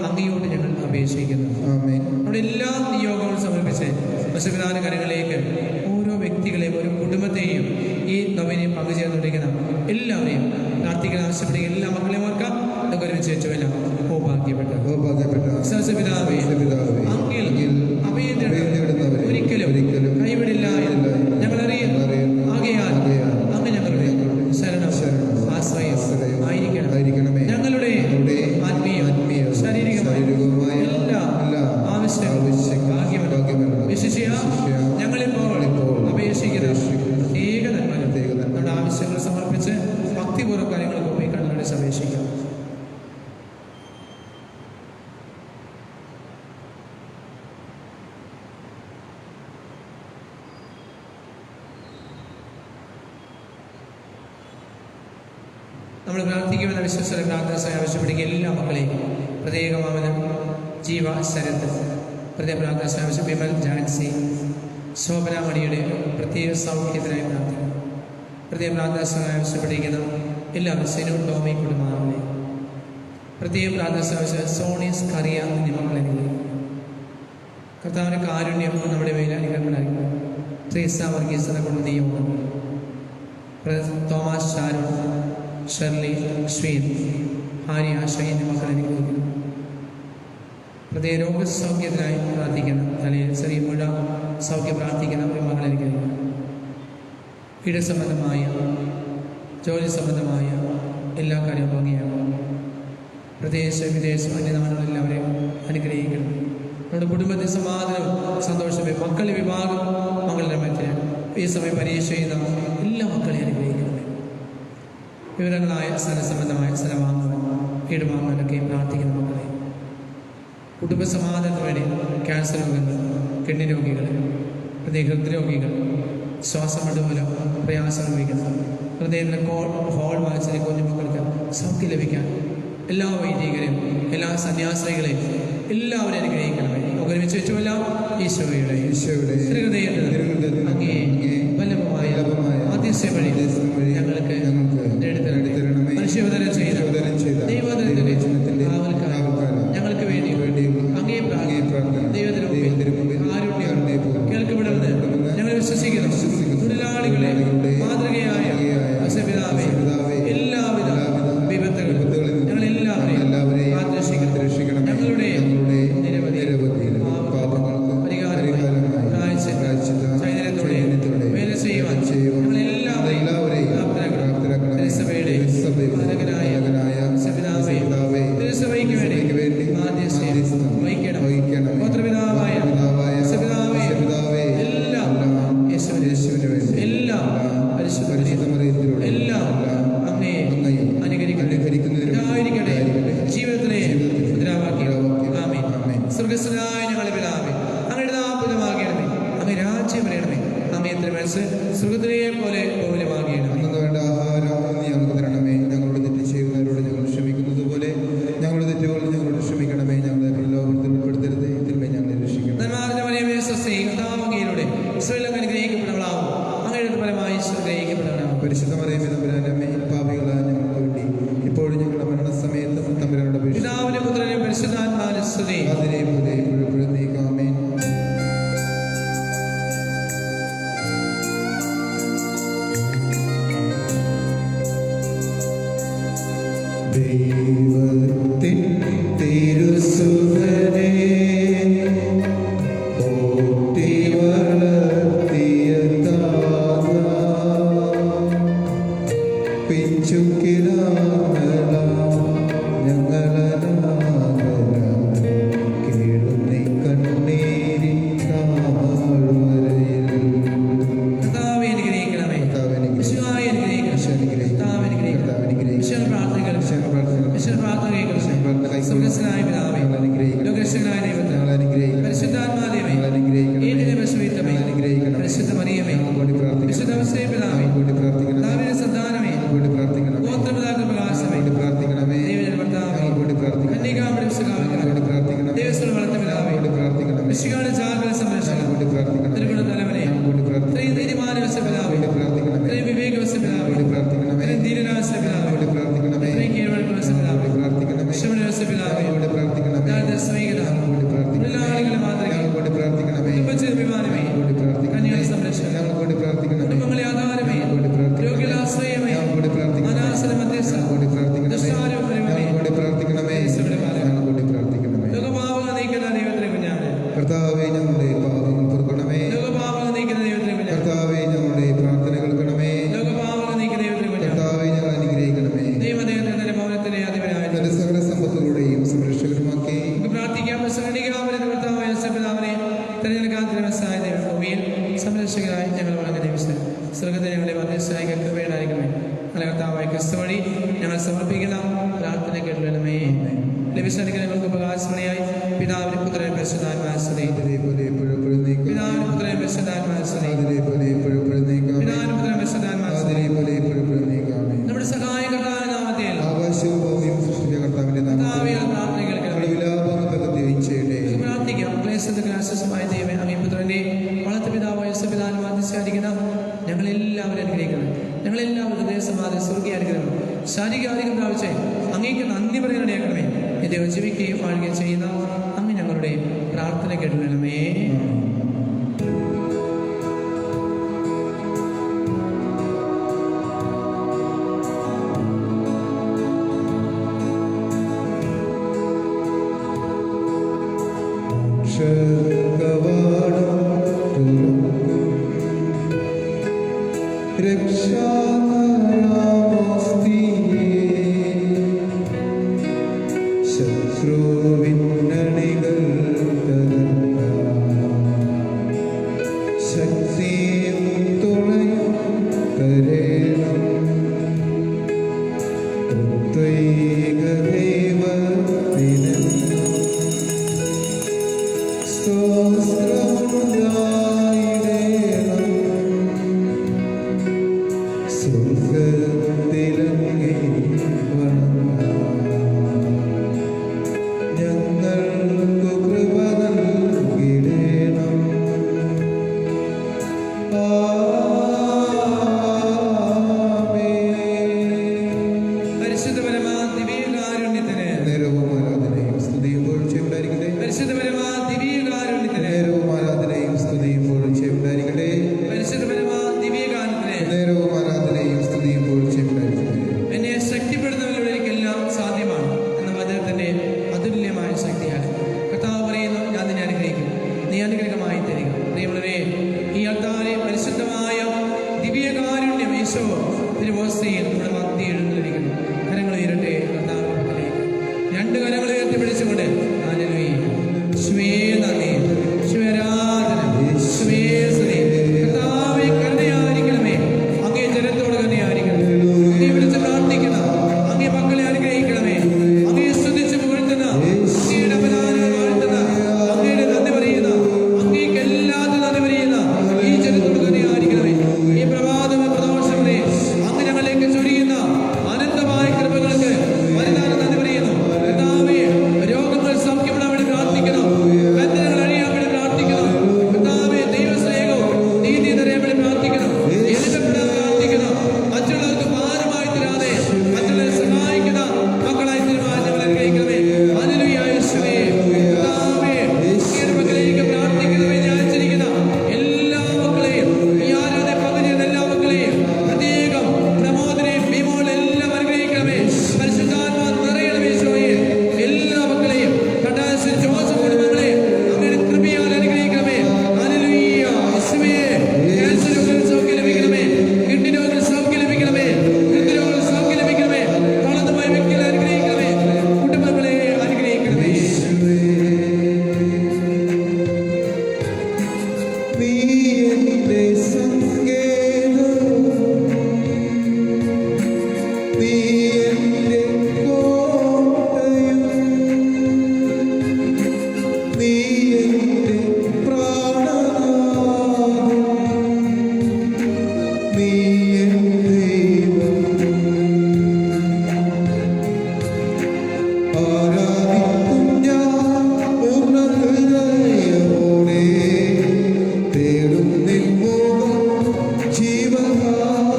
അങ്ങയോട് ഞങ്ങൾ അപേക്ഷിക്കുന്നു. നമ്മുടെ എല്ലാ നിയോഗങ്ങളും സമർപ്പിച്ച് പശുപിതാന കരങ്ങളിലേക്ക് ഓരോ വ്യക്തികളെയും ഓരോ കുടുംബത്തെയും ഈ നവനെയും പങ്കുചേർന്നുകൊണ്ടിരിക്കുന്ന എല്ലാവരെയും പ്രാർത്ഥിക്കാൻ ആവശ്യപ്പെടുക എല്ലാ മക്കളെയും ഓർക്കാം. നമുക്ക് ഒരുമിച്ച് വെച്ചുവല്ല ഭാഗ്യപ്പെട്ട പിതാവേ, അങ്ങിൽ അഭയം തേടുന്നവരെ ഒരിക്കലും കൈവിടില്ല എന്ന് ഞങ്ങൾ അറിയുന്നു. ആകയാൽ അങ്ങ് ഞങ്ങളുടെ ശരണം ആശ്രയം ആയിരിക്കണമേ. ഞങ്ങളുടെ ആത്മീയ ശാരീരികമായ എല്ലാ ആവശ്യങ്ങളും ഭാഗ്യമെന്ന് വിശിഷ്യ ഞങ്ങളിപ്പോൾ അപേക്ഷിക്കുന്ന പ്രത്യേക നന്മകൾ നമ്മുടെ ആവശ്യങ്ങൾ സമർപ്പിച്ച് ഭക്തിപൂർവ്വം കാര്യങ്ങൾക്ക് പോയി കണ്ണുകളെ അപേക്ഷിക്കാം. നമ്മൾ പ്രാർത്ഥിക്കുമെന്ന വിശ്വസ പ്രാർത്ഥന ആവശ്യപ്പെടുക എല്ലാ മക്കളെയും പ്രത്യേകമാവനം ജീവ ശരത് പ്രത്യേക പ്രാർത്ഥന ആവശ്യം വിമൽ ജാൻസി ശോഭനാമണിയുടെ പ്രത്യേക സൗഖ്യത്തിനായി പ്രാർത്ഥിക്കുന്നു. പ്രത്യേക പ്രാർത്ഥന ആവശ്യപ്പെട്ടിരിക്കുന്ന എല്ലാവരും സെനു ടോമി കുടുംബാവിനെ പ്രത്യേക പ്രാർത്ഥന ആവശ്യം സോണീസ് കറിയ എന്നീ മക്കളെ കർത്താവിൻ്റെ കാരുണ്യം നമ്മുടെ മേൽ അനുഗ്രഹങ്ങളായിരിക്കും. ട്രീസ വർഗീസ് എന്ന കുടുംബീയമാണ്. തോമസ് ഷാരോൺ ഷെർലി ഷ്വീൻ ഹാരി ആശയ എന്നീ മക്കളെ അനുഗ്രഹിക്കുന്നു. പ്രത്യേക രോഗസൗഖ്യത്തിനായി പ്രാർത്ഥിക്കണം. അല്ലെങ്കിൽ ചെറിയ മുഴ സൗഖ്യം പ്രാർത്ഥിക്കുന്ന ഒരു മകളെ അനുഗ്രഹിക്കുന്നു. വീട് സംബന്ധമായ ജോലി സംബന്ധമായ എല്ലാ കാര്യവും ഭംഗിയാണ്. പ്രദേശ വിദേശം അന്യനാടുകളെല്ലാവരെയും അനുഗ്രഹിക്കണം. നമ്മുടെ കുടുംബത്തിൽ സമാധാനവും സന്തോഷവും മക്കളുടെ വിഭാഗം മകളുടെ മധ്യേ ഈ സമയം പരീക്ഷ ചെയ്യുന്ന എല്ലാ മക്കളെയും അനുഗ്രഹിക്കണം. വിവരങ്ങളായ സ്ഥലസംബന്ധമായ സ്ഥലം വാങ്ങുവാൻ വീട് വാങ്ങാനൊക്കെ പ്രാർത്ഥിക്കുന്ന മക്കളെ കുടുംബസമാധാനത്തിന് വേണ്ടി ക്യാൻസർ രോഗങ്ങൾ, കിഡ്നി രോഗികൾ, പ്രത്യേക ഹൃദ്രോഗികൾ, ശ്വാസമട മൂലം പ്രയാസം അനുഭവിക്കുന്ന ഹൃദയത്തിലെ ഹോൾ വായിച്ചിലെ കുഞ്ഞുമക്കൾക്ക് സൗഖ്യം ലഭിക്കാൻ എല്ലാ വൈദികരെയും എല്ലാ സന്യാസികളെയും എല്ലാവരും അനുഗ്രഹിക്കണമേ. ഒരുമിച്ച് വെച്ചുമല്ല ഈശോയുടെ അങ്ങേ വല്ലഭമായ ആദ്യസ്യ വഴി ഞങ്ങൾക്ക് മനുഷ്യവതരം ചെയ്ത ദൈവദൈവത്തിന്റെ ഞങ്ങൾക്ക് വേണ്ടി അങ്ങേ ദൈവത്തിന് കാരുണ്യം കേൾക്കപ്പെടുന്നത് ഞങ്ങൾ വിശ്വസിക്കുന്നു. തൊഴിലാളികളെ മാതൃകയായ പിതാവേ എല്ലാവിധ വിപത്തുകളും ഞങ്ങളെല്ലാവരെയും കാത്തുരക്ഷിക്കണം. ഞങ്ങളുടെ നിരവധി ചൈതന്യത്തോടെ വേല ചെയ്യുവാൻ ഞങ്ങളെല്ലാവരെയും തിരുസഭയുടെ പിതാവേ തിരുസഭയ്ക്ക് വേണ്ടി മാധ്യസ്ഥം വഹിക്കണം. ഗോത്രപിതാവായ പിതാവേ എല്ലാം എല്ലാം പരിശുദ്ധ എല്ലാം അങ്ങേ അനുകരിക്കട്ടെ. ജീവിതത്തിലെ മുദ്രാവാക്യം ആമേൻ. സ്വർഗസ്ഥനായ ഞങ്ങളുടെ പിതാവേ അങ്ങയുടെ നാമപൂജിതമാകണമേ. അങ്ങ് രാജ്യം വരണമേ. അങ്ങേ തിരുമനസ്സ് സ്വർഗ്ഗത്തിലെ പോലെ ഭൂമിയിലുമാകണമേ. വേണ്ട ആഹാരം ഞങ്ങൾക്ക് തരണമേ. ഞങ്ങളോട് തെറ്റ് ചെയ്യുന്നവരോട് ഞങ്ങൾ ക്ഷമിക്കുന്നത് പോലെ ഞങ്ങളുടെ തെറ്റുകൾ ഞങ്ങളോട് ക്ഷമിക്കണമേ. ഞങ്ങളെ പ്രലോഭനത്തിൽ ഉൾപ്പെടുത്തരുത്, തിന്മ ഞങ്ങളെ രക്ഷിക്കണം. അനുഗ്രഹിക്കപ്പെടവളാവും അങ്ങയുടെ ഫലമായി ഗ്രഹിക്കപ്പെടണം. പരിശുദ്ധ മറിയമേ തമ്പുരാന്റെ അമ്മേ, പാപികളായ ഞങ്ങൾക്ക് വേണ്ടി ഇപ്പോഴും ഞങ്ങളുടെ മരണസമയത്തും തമ്പുരാനോട് പിതാവിനും പുത്രനും പരിശുദ്ധാത്മാവിനും സ്തുതി. ആമേൻ. ദൈവത്തിൻ തിരുസുതനേ പോറ്റി വളർത്തിയ താതാ പിഞ്ചുക്കിടാങ്ങള ഞങ്ങളനാഗര കേളുന്നീ കണ്ണീരിൻ താഴ്വരയിൽ. കർത്താവേ അനുഗ്രഹിക്കണമേ. യേശുവേ അനുഗ്രഹിക്കണമേ. സ്വർഗസ്ഥനായ പിതാവേ ലോകരക്ഷകനായ ദൈവത്തെ പരിശുദ്ധാത്മാദേവേ പരിശുദ്ധ മറിയമേ വിശുദ്ധ ഔസേപ്പിതാവേ ദാവീദിന്റെ സന്താനമേ ഗോത്രപിതാക്കളുടെ പ്രകാശമേ മാധ്യസ്ഥ വഴി ഞങ്ങൾ സമർപ്പിക്കുന്ന പ്രാർത്ഥന കേട്ടുള്ളമേ. ലഭിച്ചനുഗ്രഹങ്ങൾക്ക് ഉപകാശമണിയായി പിതാവിന് പുത്രനും പരിശുദ്ധാത്മാവിനെ സ്തുതി. പിതാവിന് പുത്രനും പരിശുദ്ധാത്മാവിനെ സ്തുതി. പിതാവിന് പുത്രനും പരിശുദ്ധാത്മാവിനെ സ്തുതി. നമ്മുടെ സഹായകർത്താവിന്റെ നാമത്തിൽ ആകാശവും ഭൂമിയും സൃഷ്ടിച്ച കർത്താവിന്റെ നാമത്തിൽ പ്രാർത്ഥന കേൾക്കണമേ. പ്രാർത്ഥിക്കാം. ക്ലേശത്തിന് ആശ്വാസമായ ദൈവമേ, അങ്ങേ പുത്രന്റെ വളർത്തു പിതാവായ പിതാവിനെ മാധ്യസ്ഥിക്കുന്ന ഞങ്ങളെല്ലാവരും അനുഗ്രഹിക്കണം. ഞങ്ങളെല്ലാവരും ഹൃദയസമാധാനം സ്വർഗീയ അനുഗ്രഹം ശാരീരികാധികം പ്രാപിച്ച് അങ്ങേക്ക് നന്ദി പറയാനിടയാക്കണമേ. എന്റെ ജീവിക്കുകയും വാഴുകയും ചെയ്യുന്ന അങ്ങ് ഞങ്ങളുടെ പ്രാർത്ഥന കേട്ടുവരണമേ. ജീവകാലമെല്ലാം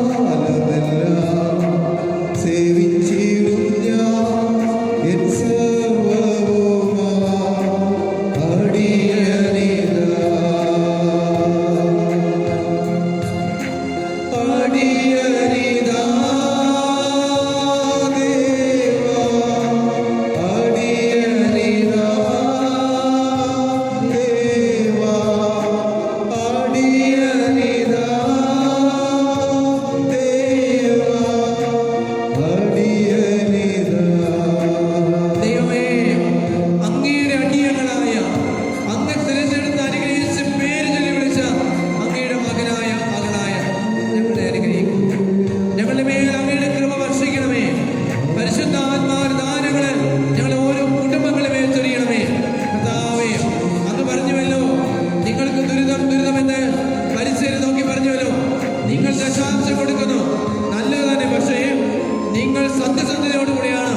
നന്മയോടുകൂടിയാണോ?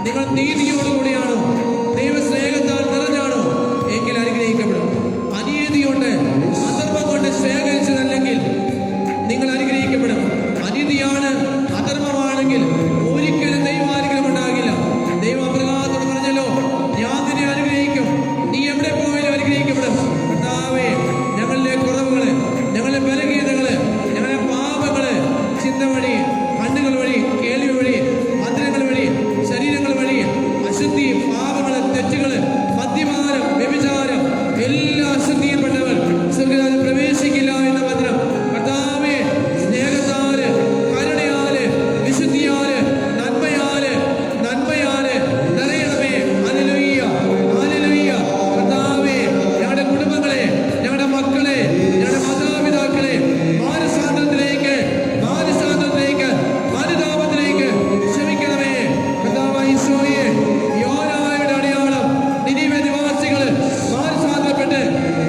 നിങ്ങൾ നീതിയോടുകൂടിയാണോ? ദൈവസ്നേഹത്താൽ നിറഞ്ഞാണോ? എങ്കിൽ അനുഗ്രഹിക്കപ്പെടും. അനീതി കൊണ്ട് അധർമ്മം കൊണ്ട് ശേഖരിച്ചതല്ലെങ്കിൽ നിങ്ങൾ അനുഗ്രഹിക്കപ്പെടും. അനീതിയാണ്, അധർമ്മമാണെങ്കിൽ ഒരിക്കലും ദൈവാനുഗ്രഹം ഉണ്ടാകില്ല. ദൈവം അബ്രഹാത്തോട് പറഞ്ഞല്ലോ, ഞാൻ നിന്നെ അനുഗ്രഹിക്കും, നീ എവിടെ പോയാലും അനുഗ്രഹിക്കപ്പെടും. കർത്താവേ, ഞങ്ങളിലെ കുറവുകള്, ഞങ്ങളുടെ ബലഹീനതകള്, ഞങ്ങളുടെ പാപങ്ങള്, ചിന്ത വഴി, കണ്ണുകൾ വഴി, കേൾവി വഴി, മന്ത്രങ്ങൾ വഴി, ശരീരങ്ങൾ വഴി, അശുദ്ധി, പാപങ്ങള്, തെറ്റുകള്, മദ്യപാനം, വ്യഭിചാരം, എല്ലാ അശുദ്ധിയിൽപ്പെട്ടവർ സ്വർഗ്ഗരാജ്യത്തിൽ പ്രവേശിക്കില്ല എന്ന വചനം കർത്താവേ സ്നേഹത്താല്, കരുണയാല്, വിശുദ്ധിയാല്, നന്മയാല് നിറയണമേ. ഹല്ലേലൂയ, ഹല്ലേലൂയ. കർത്താവേ, ഞങ്ങളുടെ കുടുംബങ്ങളെ, ഞങ്ങളുടെ മക്കളെ, ഞങ്ങളുടെ മാതാപിതാക്കളെ മാനസാന്തരത്തിലേക്ക്, അനുതാപത്തിലേക്ക് ക്ഷമിക്കണമേ. കർത്താവായ ഈശോയെ, യോനായുടെ അടയാളം നിനിവെ നിവാസികള് മാനസാന്തരപ്പെട്ട്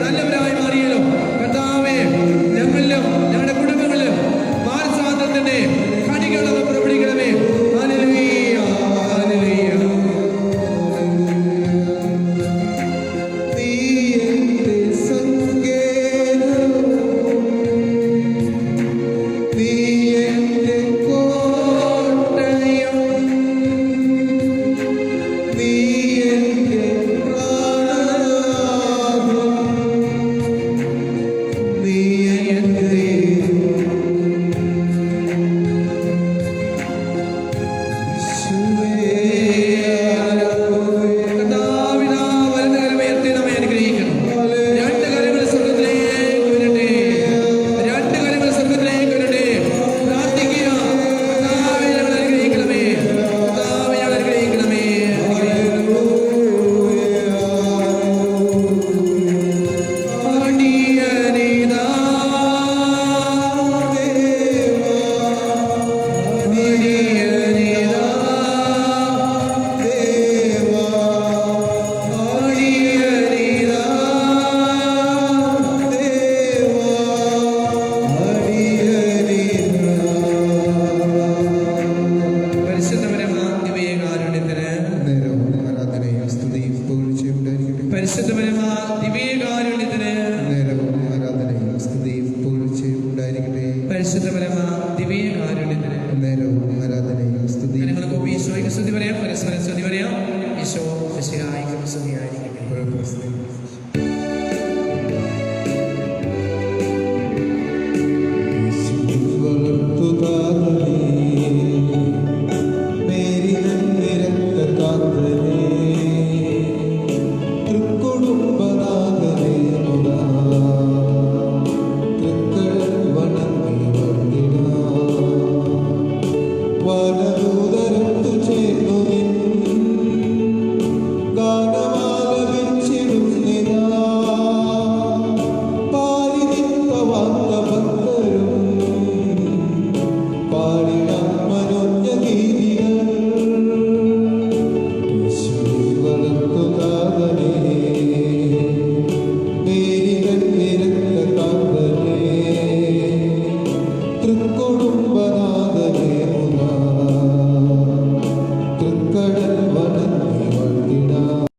നല്ലവരായി മാറിയല്ലോ. കർത്താവേ, ഞങ്ങളിലും ഞങ്ങളുടെ കുടുംബങ്ങളിലും മാനസാന്തരത്തിന്റെ കണികളൊക്കെ പുറപ്പെടുവിക്കണമേ. Hallelujah, hallelujah. നീ എന്റെ സങ്കേതം, നീ എന്റെ കോട്ടയം, നീ എന്റെ പ്രാണനാഥൻ, നീ എന്റെ കർത്താവിതാ വലത് കരം ഉയർത്തി നമ്മെ അനുഗ്രഹിക്കണം. രണ്ട് കരങ്ങൾ സ്വർഗ്ഗത്തിലേക്ക് ഉയരട്ടെ. രണ്ട് കരങ്ങൾ സ്വർഗ്ഗത്തിലേക്ക് ഉയരട്ടെ. പ്രാർത്ഥിക്കുക. കർത്താവേ, ഞങ്ങളെ അനുഗ്രഹിക്കണമേ. കർത്താവേ, ഞങ്ങളെ അനുഗ്രഹിക്കണമേ. അടിയനിതാ, അടിയനിതാ, അടിയനിതാ. പരിശുദ്ധപരമാ ദിവ്യകാരുണ്യത്തിന്, നേരവും ആരാധനയും സ്തുതിയും പുകഴ്ചയും ഉണ്ടായിരിക്കട്ടെ. പരിശുദ്ധപരമാ ദിവ്യകാരുണ്യത്തിന്, നേരവും ആരാധനയും സ്തുതിയും പുകഴ്ചയും ഉണ്ടായിരിക്കട്ടെ. പരിശുദ്ധപരമാ ദിവ്യകാരുണ്യത്തിന്. നേരവും ആരാധനയും സ്തുതിയും നിങ്ങൾക്ക് ഈശോയ്ക്ക് സ്തുതി പറയാം, പരസ്പരം സ്തുതി പറയാം. ഈശോ മിശിഹായ്ക്ക് സ്തുതിയായിരിക്കട്ടെ. പുകഴ്ചയും